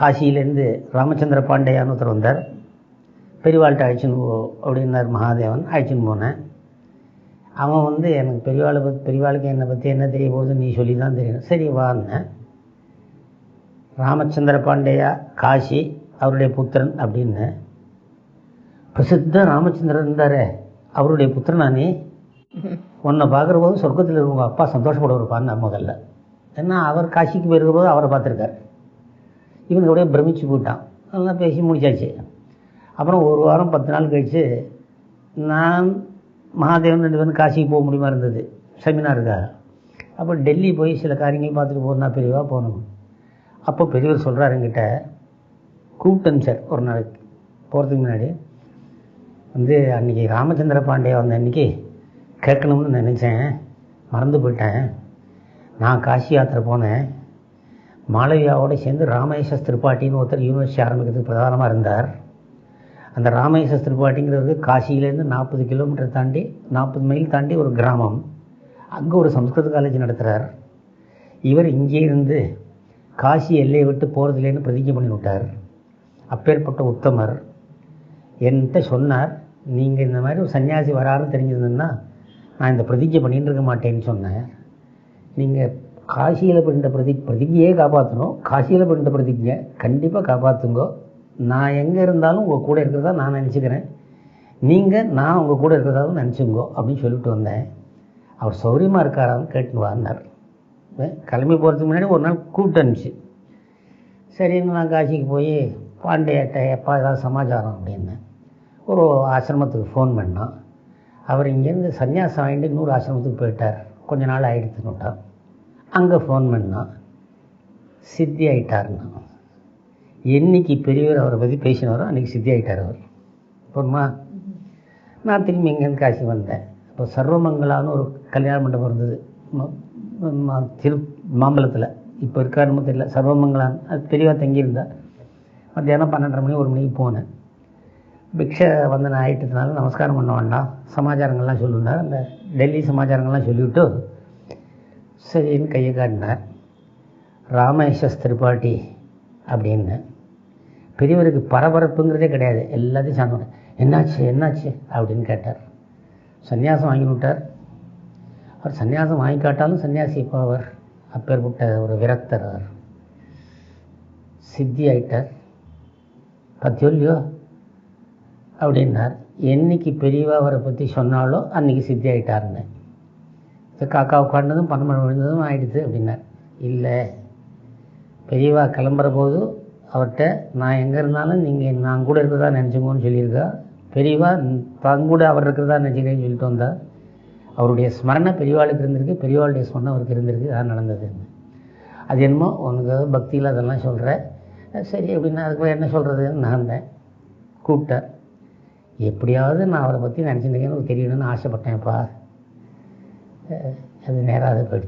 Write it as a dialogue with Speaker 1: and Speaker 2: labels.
Speaker 1: காசியிலேருந்து ராமச்சந்திர பாண்டியான்னு ஒருத்தர் வந்தார். பெரியவாள்கிட்ட அழைச்சின்னு போ அப்படின்னார் மகாதேவன். அழைச்சின்னு போனேன். அவன் எனக்கு பெரியவாளுக்கு என்னை பற்றி என்ன தெரிய போகுதுன்னு நீ சொல்லி தான் தெரியணும். சரி வான்னேன். ராமச்சந்திர பாண்டியா காசி அவருடைய புத்திரன் அப்படின்னு பிரசித்த ராமச்சந்திரன் இருந்தார். அவருடைய புத்திரனா நீ? உன்னை பார்க்குற போது சொர்க்கத்தில் இருக்க அப்பா சந்தோஷப்படுவார்ப்பான்னு முதல்ல. ஏன்னா அவர் காசிக்கு போயிருக்கிற போது அவரை பார்த்துருக்கார். இவனுக்கு அப்படியே பிரமிச்சு போயிட்டான். அதெல்லாம் பேசி முடிச்சாச்சு. அப்புறம் ஒரு வாரம் 10 நாள் கழித்து நான் மகாதேவன் 2 பேரும் காசிக்கு போக முடியுமா இருந்தது செமினாருக்காக. அப்போ டெல்லி போய் சில காரியங்கள் பார்த்துட்டு போகிறனா பெரியவா போகணும். அப்போ பெரியவர் சொல்கிறார் என்கிட்ட, கூப்பிட்டேன் சார் ஒரு நாளைக்கு போகிறதுக்கு முன்னாடி அன்றைக்கி ராமச்சந்திர பாண்டியா வந்த அன்றைக்கி கேட்கணும்னு நினச்சேன், மறந்து போயிட்டேன். நான் காசி யாத்திரை போனேன். மாளவியாவோடு சேர்ந்து ராமேஷஸ் திரிபாட்டின்னு ஒருத்தர் யூனிவர்சிட்டி ஆரம்பிக்கிறதுக்கு பிரதானமாக இருந்தார். அந்த ராமேஷஸ் திரிபாட்டிங்கிறதுக்கு காசியிலேருந்து 40 கிலோமீட்டர் தாண்டி 40 மைல் தாண்டி ஒரு கிராமம். அங்கே ஒரு சம்ஸ்கிருத காலேஜ் நடத்துகிறார். இவர் இங்கே இருந்து காசி எல்லையை விட்டு போகிறதுலேன்னு பிரதிஜை பண்ணி விட்டார். அப்பேற்பட்ட உத்தமர் என்கிட்ட சொன்னார், நீங்கள் இந்த மாதிரி ஒரு சன்னியாசி வராருன்னு தெரிஞ்சிருந்ததுன்னா நான் இந்த பிரதிஜை பண்ணிட்டு இருக்க மாட்டேன்னு சொன்னேன். நீங்கள் காசியில் பண்ணிட்ட பிரதிஜையே காப்பாற்றணும். காசியில் பண்ணிட்ட பிரதிஜை கண்டிப்பாக காப்பாற்றுங்கோ. நான் எங்கே இருந்தாலும் உங்கள் கூட இருக்கிறதா நான் நினச்சிக்கிறேன். நீங்கள் நான் உங்கள் கூட இருக்கிறதாவும் நினச்சிங்கோ அப்படின்னு சொல்லிட்டு வந்தேன். அவர் சௌரியமாக இருக்காரான்னு கேட்டுன்னு வாங்கினார். கிளம்பி போகிறதுக்கு முன்னாடி ஒரு நாள் கூப்பிட்டு அனுப்பிச்சு. சரின்னு நான் காசிக்கு போய் பாண்டியாட்ட எப்பா ஏதாவது சமாச்சாரம் அப்படின்னேன். ஒரு ஆசிரமத்துக்கு ஃபோன் பண்ணான். அவர் இங்கேருந்து சன்னியாசம் வாங்கிட்டு இன்னொரு ஆசிரமத்துக்கு போயிட்டார். கொஞ்ச நாள் ஆகிடுச்சுன்னுட்டார். அங்கே ஃபோன் பண்ணான், சித்தி ஆகிட்டார்னா. என்னைக்கு பெரியவர் அவரை பற்றி பேசினாரோ அன்றைக்கி சித்தி ஆகிட்டார் அவர். போதுமா? நான் திரும்பி இங்கேருந்து காசி வந்தேன். இப்போ சர்வமங்கலான்னு ஒரு கல்யாண மண்டபம் இருந்தது மாம்பலத்தில். இப்போ இருக்காருன்னு தெரியல. சர்வமங்கலான்னு அது பெரியவா தங்கியிருந்தார். மத்தியானம் 12:30 மணி 1 மணிக்கு போனேன். பிக்ஷை நான் ஆகிட்டதுனால நமஸ்காரம் பண்ண வேண்டாம், சமாச்சாரங்கள்லாம் சொல்லுனார். அந்த டெல்லி சமாச்சாரங்கள்லாம் சொல்லிவிட்டு சரின்னு கையை காட்டினார். ராமேஷஸ் திரிபாட்டி அப்படின்னு. பெரியவருக்கு பரபரப்புங்கிறதே கிடையாது. எல்லாத்தையும் சாந்தோட என்னாச்சு அப்படின்னு கேட்டார். சன்னியாசம் வாங்கி விட்டார். அவர் சன்னியாசம் வாங்கி காட்டாலும் சன்னியாசி இப்போ அவர் அப்பேற்பட்ட ஒரு விரக்தர். அவர் சித்தி ஆகிட்டார். பத்தியோல்லையோ அப்படின்னார். என்னைக்கு பெரியவா அவரை பற்றி சொன்னாலோ அன்றைக்கி சித்தி ஆகிட்டாருன்னு. காக்கா உட்காண்டதும் 12 விழுந்ததும் ஆகிடுது அப்படின்னார். இல்லை, பெரியவா கிளம்புற போது அவர்கிட்ட நான் எங்கே இருந்தாலும் நீங்கள் நான் கூட இருக்கிறதா நினச்சிங்கன்னு சொல்லியிருக்கா. பெரியவா கூட அவர் இருக்கிறதா நினச்சிக்கிறேன்னு சொல்லிட்டு வந்தார். அவருடைய ஸ்மரணை பெரியவாளுக்கு இருந்திருக்கு, பெரியவாளுடைய ஸ்மரணை அவருக்கு இருந்திருக்கு. அதான் நடந்தது. அது என்னமோ உனக்கு பக்தியில் அதெல்லாம் சொல்கிறேன். சரி அப்படின்னா அதுக்கு என்ன சொல்கிறதுன்னு நான் இருந்தேன். கூப்பிட்டேன். எப்படியாவது நான் அவரை பற்றி நினச்சிருக்கேன்னு தெரியணும்னு ஆசைப்பட்டேன்ப்பா. அது நேராக போயிடுச்சு.